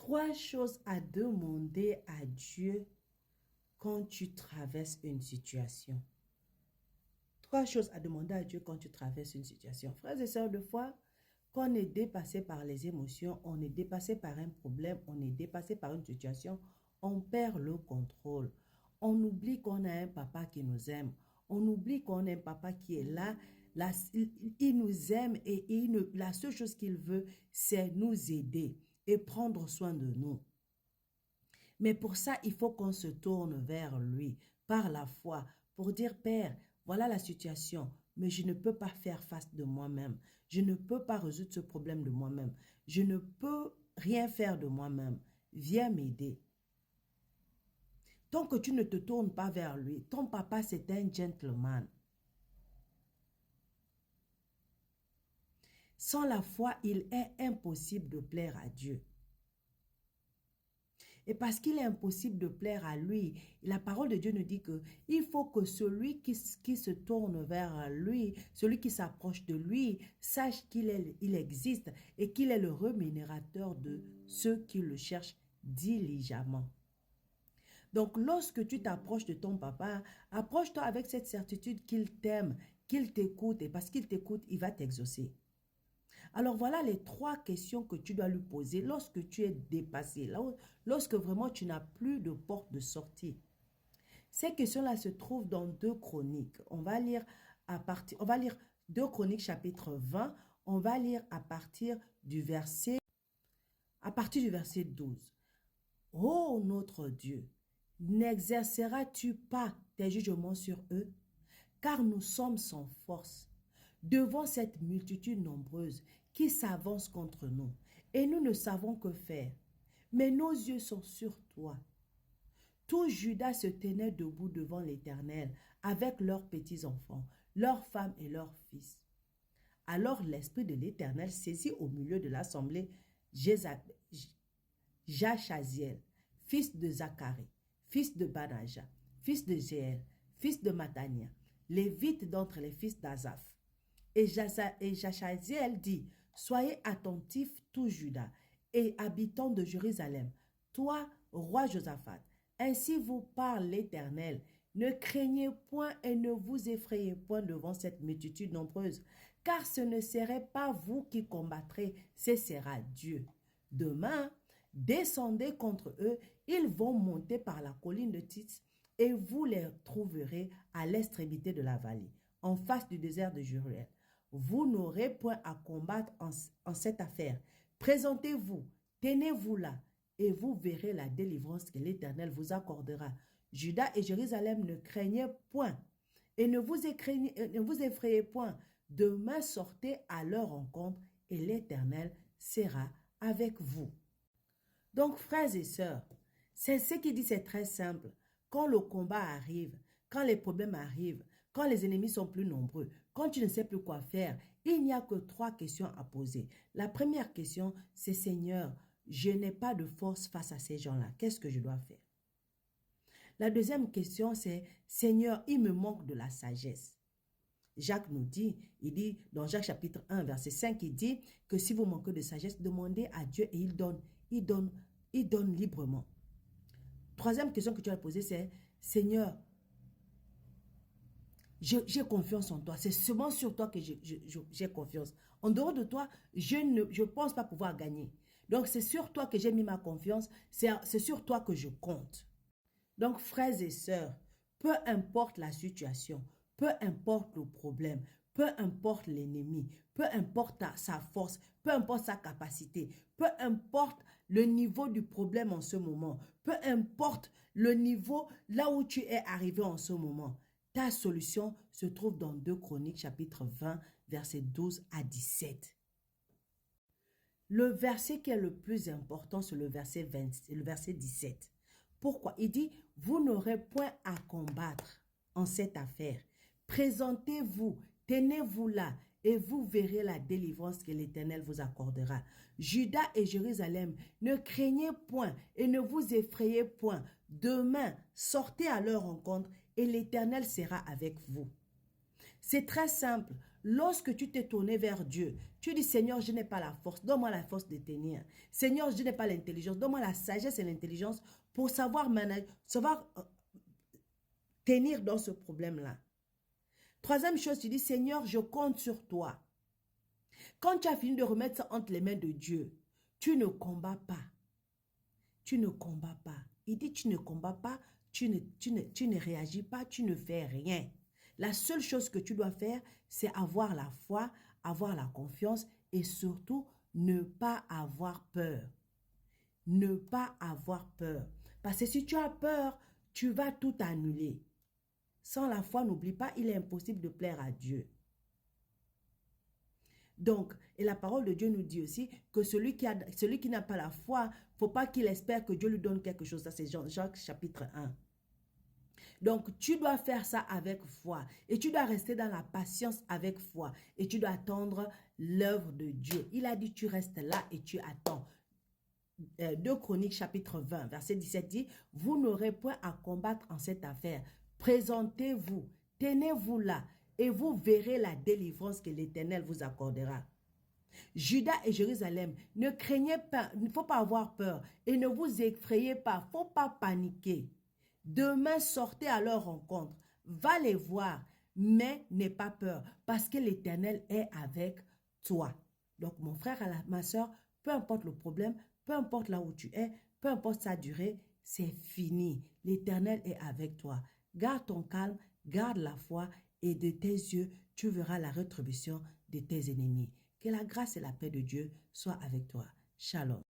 Trois choses à demander à Dieu quand tu traverses une situation. Trois choses à demander à Dieu quand tu traverses une situation. Frères et sœurs, de foi, quand on est dépassé par les émotions, on est dépassé par un problème, on est dépassé par une situation, on perd le contrôle. On oublie qu'on a un papa qui nous aime. On oublie qu'on a un papa qui est là. Il nous aime et la seule chose qu'il veut, c'est nous aider et prendre soin de nous. Mais pour ça, il faut qu'on se tourne vers lui par la foi pour dire, Père, voilà la situation, mais je ne peux pas faire face de moi-même. Je ne peux pas résoudre ce problème de moi-même. Je ne peux rien faire de moi-même. Viens m'aider. Tant que tu ne te tournes pas vers lui, ton papa, c'est un gentleman. Sans la foi, il est impossible de plaire à Dieu. Et parce qu'il est impossible de plaire à lui, la parole de Dieu nous dit que il faut que celui qui se tourne vers lui, celui qui s'approche de lui, sache qu'il existe et qu'il est le rémunérateur de ceux qui le cherchent diligemment. Donc, lorsque tu t'approches de ton papa, approche-toi avec cette certitude qu'il t'aime, qu'il t'écoute, et parce qu'il t'écoute, il va t'exaucer. Alors voilà les trois questions que tu dois lui poser lorsque tu es dépassé, lorsque vraiment tu n'as plus de porte de sortie. Ces questions-là se trouvent dans 2 Chroniques. On va lire 2 Chroniques chapitre 20, on va lire à partir du verset 12. Ô notre Dieu, n'exerceras-tu pas tes jugements sur eux? Car nous sommes sans force devant cette multitude nombreuse qui s'avance contre nous, et nous ne savons que faire. Mais nos yeux sont sur toi. Tout Juda se tenait debout devant l'Éternel, avec leurs petits-enfants, leurs femmes et leurs fils. Alors l'Esprit de l'Éternel saisit au milieu de l'assemblée Jachaziel, fils de Zacharie, fils de Banaja, fils de Jéel, fils de Matania, lévite d'entre les fils d'Azaph. Et Jachaziel dit, soyez attentifs tout Juda et habitants de Jérusalem, toi, roi Josaphat, ainsi vous parle l'Éternel, ne craignez point et ne vous effrayez point devant cette multitude nombreuse, car ce ne serait pas vous qui combattrez, ce sera Dieu. Demain, descendez contre eux, ils vont monter par la colline de Tits, et vous les trouverez à l'extrémité de la vallée, en face du désert de Jéricho. Vous n'aurez point à combattre en cette affaire. Présentez-vous, tenez-vous là, et vous verrez la délivrance que l'Éternel vous accordera. Juda et Jérusalem ne craignez point, et ne vous effrayez point. Demain sortez à leur rencontre, et l'Éternel sera avec vous. Donc, frères et sœurs, c'est ce qu'il dit, c'est très simple. Quand le combat arrive, quand les problèmes arrivent, quand les ennemis sont plus nombreux, quand tu ne sais plus quoi faire, il n'y a que 3 questions à poser. La première question, c'est Seigneur, je n'ai pas de force face à ces gens-là. Qu'est-ce que je dois faire? La deuxième question, c'est Seigneur, il me manque de la sagesse. Jacques nous dit, il dit dans Jacques chapitre 1, verset 5, il dit que si vous manquez de sagesse, demandez à Dieu et il donne librement. Troisième question que tu as posée, c'est Seigneur, j'ai confiance en toi. C'est seulement sur toi que j'ai confiance. En dehors de toi, je ne pense pas pouvoir gagner. Donc, c'est sur toi que j'ai mis ma confiance. C'est sur toi que je compte. Donc, frères et sœurs, peu importe la situation, peu importe le problème, peu importe l'ennemi, peu importe sa force, peu importe sa capacité, peu importe le niveau du problème en ce moment, peu importe le niveau là où tu es arrivé en ce moment, ta solution se trouve dans 2 Chroniques chapitre 20, versets 12 à 17. Le verset qui est le plus important, c'est le verset 17. Pourquoi? Il dit, vous n'aurez point à combattre en cette affaire. Présentez-vous, tenez-vous là, et vous verrez la délivrance que l'Éternel vous accordera. Juda et Jérusalem, ne craignez point et ne vous effrayez point. Demain, sortez à leur rencontre et l'Éternel sera avec vous. C'est très simple. lorsque tu t'es tourné vers Dieu, tu dis, Seigneur, je n'ai pas la force, donne-moi la force de tenir. Seigneur, je n'ai pas l'intelligence, donne-moi la sagesse et l'intelligence pour savoir tenir dans ce problème-là. Troisième chose, tu dis, Seigneur, je compte sur toi. Quand tu as fini de remettre ça entre les mains de Dieu, tu ne combats pas. Tu ne combats pas. Il dit, tu ne combats pas, tu ne réagis pas, tu ne fais rien. La seule chose que tu dois faire, c'est avoir la foi, avoir la confiance et surtout ne pas avoir peur. Ne pas avoir peur. Parce que si tu as peur, tu vas tout annuler. Sans la foi, n'oublie pas, il est impossible de plaire à Dieu. Donc, et la parole de Dieu nous dit aussi que celui qui n'a pas la foi, il ne faut pas qu'il espère que Dieu lui donne quelque chose. Ça, c'est Jacques chapitre 1. Donc, tu dois faire ça avec foi. Et tu dois rester dans la patience avec foi. Et tu dois attendre l'œuvre de Dieu. Il a dit, tu restes là et tu attends. 2 Chroniques chapitre 20, verset 17 dit, vous n'aurez point à combattre en cette affaire. Présentez-vous, tenez-vous là et vous verrez la délivrance que l'Éternel vous accordera. Juda et Jérusalem, ne craignez pas, il ne faut pas avoir peur et ne vous effrayez pas, il ne faut pas paniquer. Demain, sortez à leur rencontre, va les voir, mais n'aie pas peur parce que l'Éternel est avec toi. Donc, mon frère et ma soeur, peu importe le problème, peu importe là où tu es, peu importe sa durée, c'est fini. L'Éternel est avec toi. Garde ton calme, garde la foi et de tes yeux, tu verras la rétribution de tes ennemis. Que la grâce et la paix de Dieu soient avec toi. Shalom.